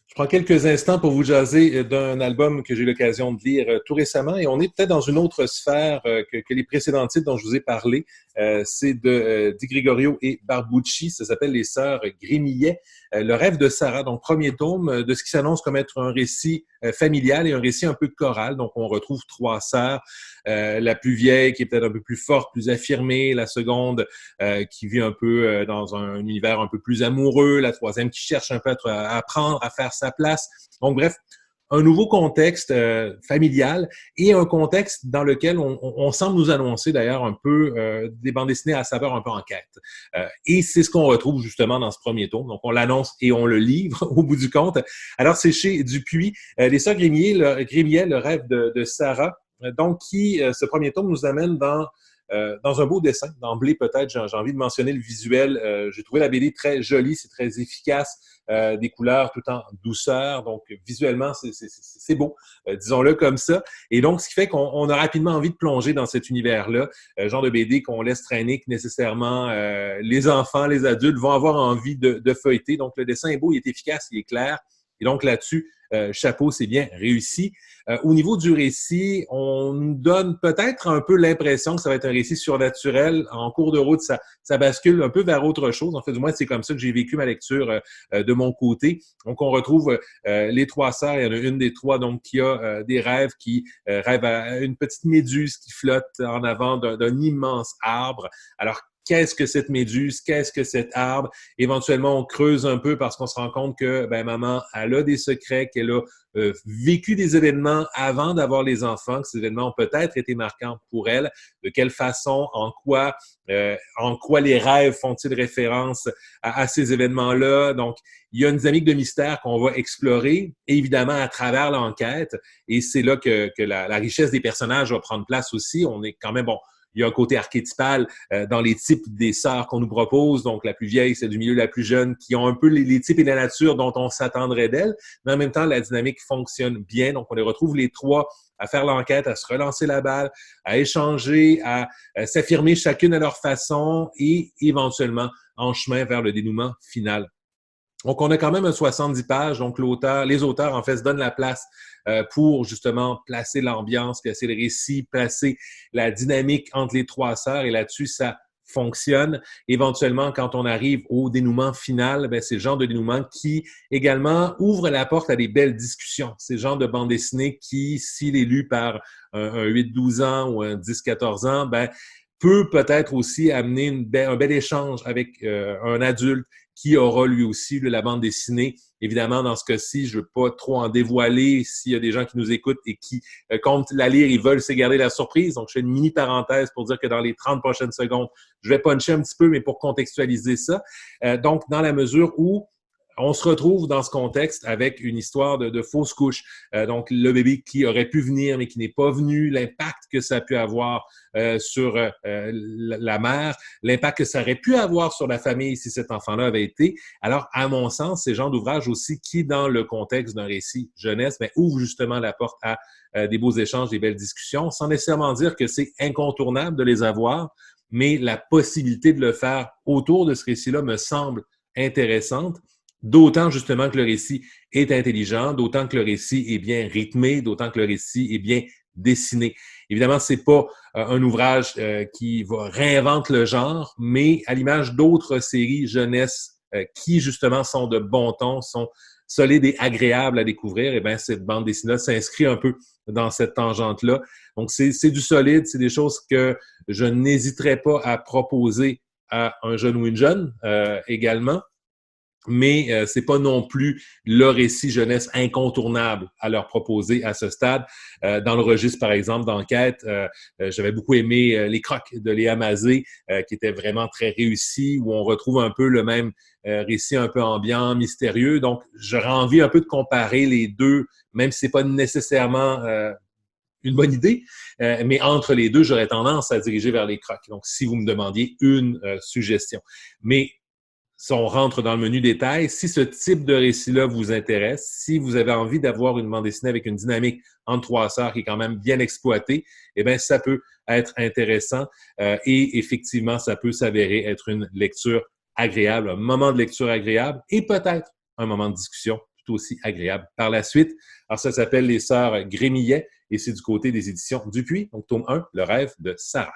Je prends quelques instants pour vous jaser d'un album que j'ai eu l'occasion de lire tout récemment et on est peut-être dans une autre sphère que les précédents titres dont je vous ai parlé. C'est de Di Gregorio et Barbucci, ça s'appelle Les Sœurs Grémillet, Le rêve de Sarah, donc premier tome de ce qui s'annonce comme être un récit familial et un récit un peu choral. Donc on retrouve trois sœurs, la plus vieille qui est peut-être un peu plus forte, plus affirmée, la seconde qui vit un peu dans un univers un peu plus amoureux, la troisième qui cherche un peu à apprendre à faire sa place. Donc bref, un nouveau contexte familial et un contexte dans lequel on semble nous annoncer d'ailleurs un peu des bandes dessinées à saveur un peu enquête. Et c'est ce qu'on retrouve justement dans ce premier tome. Donc on l'annonce et on le livre au bout du compte. Alors c'est chez Dupuis, Les Sœurs Grémillet, le rêve de Sarah, donc qui, ce premier tome nous amène dans un beau dessin. D'emblée, peut-être, j'ai envie de mentionner le visuel. J'ai trouvé la BD très jolie, c'est très efficace, des couleurs tout en douceur. Donc, visuellement, c'est beau, disons-le comme ça. Et donc, ce qui fait qu'on a rapidement envie de plonger dans cet univers-là, genre de BD qu'on laisse traîner, que nécessairement les enfants, les adultes vont avoir envie de feuilleter. Donc, le dessin est beau, il est efficace, il est clair. Et donc, là-dessus, chapeau, c'est bien réussi. Au niveau du récit, on nous donne peut-être un peu l'impression que ça va être un récit surnaturel. En cours de route, ça bascule un peu vers autre chose. En fait, du moins, c'est comme ça que j'ai vécu ma lecture de mon côté. Donc, on retrouve les trois sœurs. Il y en a une des trois donc qui a des rêves, qui rêve à une petite méduse qui flotte en avant d'un immense arbre. Alors, qu'est-ce que cette méduse? Qu'est-ce que cet arbre? Éventuellement, on creuse un peu parce qu'on se rend compte que maman, elle a des secrets, qu'elle a vécu des événements avant d'avoir les enfants, que ces événements ont peut-être été marquants pour elle. De quelle façon, en quoi les rêves font-ils référence à ces événements-là? Donc, il y a une dynamique de mystère qu'on va explorer, évidemment, à travers l'enquête. Et c'est là que la richesse des personnages va prendre place aussi. On est quand même, bon, il y a un côté archétypal dans les types des sœurs qu'on nous propose. Donc, la plus vieille, celle du milieu, la plus jeune, qui ont un peu les types et la nature dont on s'attendrait d'elles. Mais en même temps, la dynamique fonctionne bien. Donc, on les retrouve les trois à faire l'enquête, à se relancer la balle, à échanger, à s'affirmer chacune à leur façon et éventuellement en chemin vers le dénouement final. Donc, on a quand même un 70 pages. Donc, les auteurs, en fait, se donnent la place pour justement placer l'ambiance, placer le récit, placer la dynamique entre les trois sœurs. Et là-dessus, ça fonctionne. Éventuellement, quand on arrive au dénouement final, c'est le genre de dénouement qui également ouvre la porte à des belles discussions. C'est le genre de bande dessinée qui, s'il est lu par un 8-12 ans ou un 10-14 ans, peut peut-être aussi amener un bel échange avec un adulte qui aura lui aussi la bande dessinée. Évidemment, dans ce cas-ci, je ne veux pas trop en dévoiler s'il y a des gens qui nous écoutent et qui comptent la lire, ils veulent se garder la surprise. Donc, je fais une mini parenthèse pour dire que dans les 30 prochaines secondes, je vais puncher un petit peu, mais pour contextualiser ça. Donc, dans la mesure où on se retrouve dans ce contexte avec une histoire de fausse couche. Donc, le bébé qui aurait pu venir, mais qui n'est pas venu, l'impact que ça a pu avoir sur la mère, l'impact que ça aurait pu avoir sur la famille si cet enfant-là avait été. Alors, à mon sens, ces genres d'ouvrages aussi qui, dans le contexte d'un récit jeunesse, ouvrent justement la porte à des beaux échanges, des belles discussions, sans nécessairement dire que c'est incontournable de les avoir, mais la possibilité de le faire autour de ce récit-là me semble intéressante. D'autant justement que le récit est intelligent, d'autant que le récit est bien rythmé, d'autant que le récit est bien dessiné. Évidemment, c'est pas un ouvrage qui va réinventer le genre, mais à l'image d'autres séries jeunesse qui justement sont de bon ton, sont solides et agréables à découvrir, et cette bande dessinée s'inscrit un peu dans cette tangente-là. Donc, c'est du solide, c'est des choses que je n'hésiterais pas à proposer à un jeune ou une jeune également. Mais c'est pas non plus le récit jeunesse incontournable à leur proposer à ce stade. Dans le registre, par exemple, d'enquête, j'avais beaucoup aimé Les Crocs de Léa Mazé, qui était vraiment très réussi, où on retrouve un peu le même récit un peu ambiant, mystérieux. Donc, j'aurais envie un peu de comparer les deux, même si c'est pas nécessairement une bonne idée, mais entre les deux, j'aurais tendance à diriger vers Les Crocs. Donc, si vous me demandiez une suggestion. Mais si on rentre dans le menu détail, si ce type de récit-là vous intéresse, si vous avez envie d'avoir une bande dessinée avec une dynamique entre trois sœurs qui est quand même bien exploitée, ça peut être intéressant et effectivement, ça peut s'avérer être une lecture agréable, un moment de lecture agréable et peut-être un moment de discussion tout aussi agréable par la suite. Alors, ça s'appelle Les Sœurs Grémillet et c'est du côté des éditions Dupuis. Donc, tome 1, Le rêve de Sarah.